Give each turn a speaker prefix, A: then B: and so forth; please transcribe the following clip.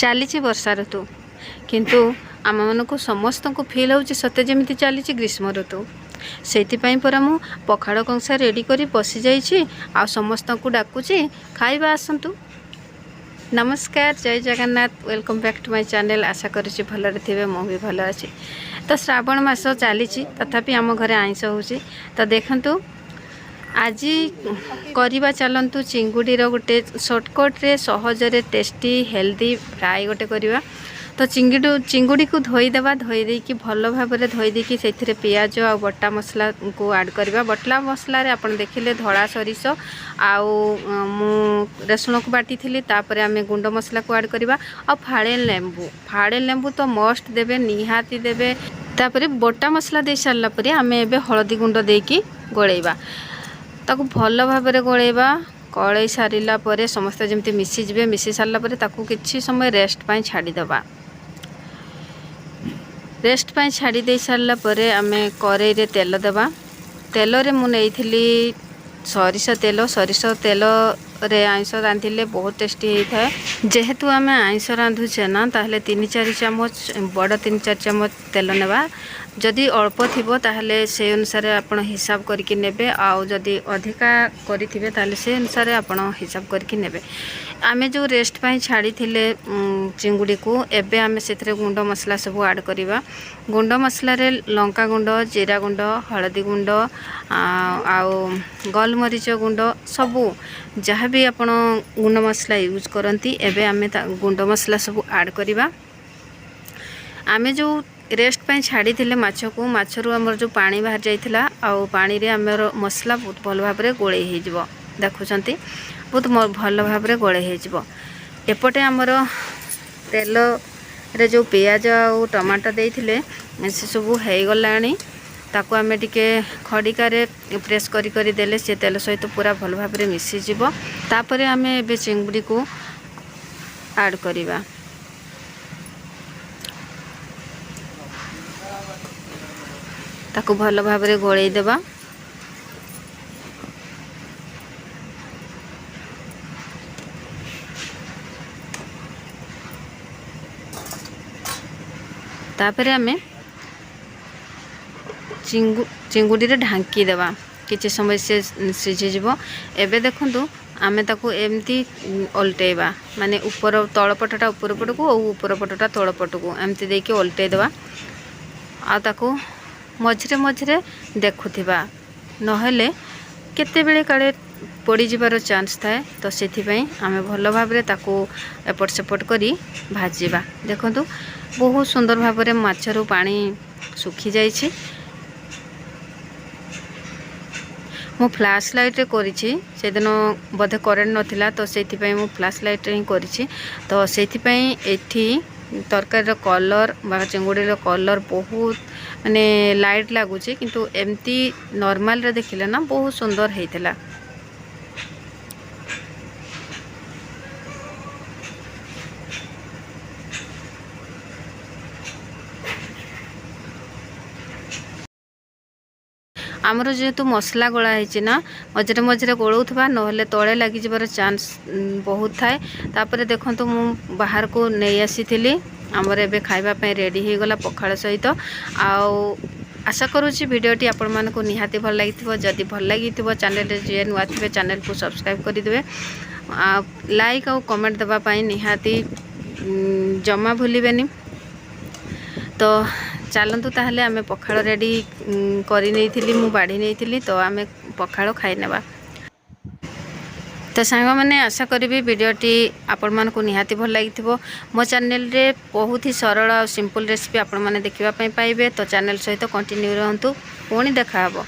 A: चली वर्षा ऋतु किंतु आम मानक समस्त को फिल हो सत्य जमी चली ग्रीष्म ऋतु से परा मु पखाड़ कंसा रेडी कर बसी जाइए आ समस्त को डाकुची खाइबा आसतु। नमस्कार, जय Jagannath, welcome back to my channel. आशा करुँची भलरे थे, मु भी भल अच्छी। तो श्रावण मास चली तथापि आम घरे आइंस हो तो देखु आज करवा चलतु चिंगुड़ी गोटे सर्टकट रे सहजरे टेस्टी हेल्दी फ्राए गोटे करवा। तो चिंगुड़ी को धोईदेवा, धोईदेकी भल भाव में धोईदेकी से पियाज आ बटा मसला को ऐड करवा। बटला मसला आप देखिले धड़ा सरिष मु रसुण को बाटी थी, तापर आम गुंड मसला को ऐड करवा। आ फाड़े लेंबू तो मस्ट देवे, निहाती देवे। तापर बटा मसला दे सारा पर आम ए हलदी गुंड देकी गोलेबा, ताकू भल भाव में गोलेबा। कड़े सारा पर समस्त जमी मिसीजे, मिसी सारापर किसी समय रेस्ट पाई छाड़ीदबा। रेस्ट पाई छाड़ी दे सारा पर आम कड़ाई रे तेल देवा। तेल रे मु नेइथिली सरिष तेल। सरिष तेल रे आइंस रांधिले बहुत टेस्टी होता है। जेहेतु आम आइंस रांधुचे ना, ताहले 3-4 चामच बड़ 3-4 चामच तेल नेबा। जदि अल्प थिबो ताहले से अनुसार आपण हिसाब करके नेबे, आउ जदि अधिका करिथिबे ताहले से अनुसार आपण हिसाब करके नेबे। आमे जो रेस्ट पाई छाड़ी थिले चिंगुड़ी को एबे आमे सेथरे गुंड मसला सब ऐड करिवा। गुंड मसला रे लंका गुंड, जीरा गुंड, हळदी गुंड आउ गोलमरीच गुंड सबू जहाँ भी आपण गुंड मसला यूज करती एबे आमे गुंड मसला सब ऐड करिवा। आमे जो रेस्ट पाई छाड़ी थिले माछ को, माछरू आमर जो पानी बाहर जाइथिला आउ पानी रे आमर मसला बहुत भल भाव में गोले हो जिवो। देखुचंती बहुत भल भाव में गोले हो जिवो। एपटे आमर तेल रे जो पियाज आउ टमाटो देइथिले से सब हो गलानी। ताकू आमे टिके खड़िका रे प्रेस करी करी देले से तेल सहित पूरा भल भाव में मिसी जिवो। तापरे आमे एबे चिंगुड़ी को ऐड करिवा। ताकू भल भाव में गोलई देवा। तापर आमे चिंगुड़ी रे ढांकी देवा, किछि समय से सिझी जिवो। एबे देखंतु आमे ताकू एमती ओल्टेबा, माने ऊपर तळ पटटा ऊपर पटकू और ऊपर पटटा तळ पटकू एमती देके ओल्टे देवा। आ ताकू मझे मझे देखुथिबा, नहेले केते बेले काले पड़ी जिबार चांस थाए। तो सेथिपई आमे भल भाव में ताकू एपट सेपट करी भाजीबा। देखंतु बहुत सुंदर भाव में माछरू पानी सुखी जाइछि। मु फ्लैश लाइट रे करिछि, से दिन बोधे करेंट नथिला तो सेथिपई मु फ्लैश लाइट रे ही करिछि। तो सेथिपई एठी तरकारी कलर बा चिंगुड़ी कलर बहुत माने लाइट लगुच, किंतु एमती नॉर्मल रे देखिले ना बहुत सुंदर होइतिला। आमर जेहेतु मसला गोला है ना, मझे मझे गोलौथबा नहले तले लगी जबार चांस बहुत थाए। तापर देखंतु मु बाहर को नहीं आसी आमर एबे खाइबा पई रेडी हो गला पखाड़ सहित। आउ आशा करूची वीडियोटी आपण मानको निहाती भल लागिथिबो। जदि भल लागिथिबो चैनल रे जे नुआ थिबे चैनल को सब्सक्राइब करि देबे। लाइक और कमेंट देबा पई निहाती जमा भूलिबेनी। तो चलतु ताहले आमे पखाड़ रेडी करी नहीं, मु बाढ़ी नहीं, तो आमे पखाड़ खाई नेबा। तो सांग मैंने आशा करी वीडियोटी आपण मानकु निहाती भल लागिथिबो। मो चैनल रे बहुत ही सरल और सिंपल रेसिपी आपण माने देखिबा पई पाइबे। तो चैनल सहित कंटिन्यू रहंतु, पुणी देखा हबो।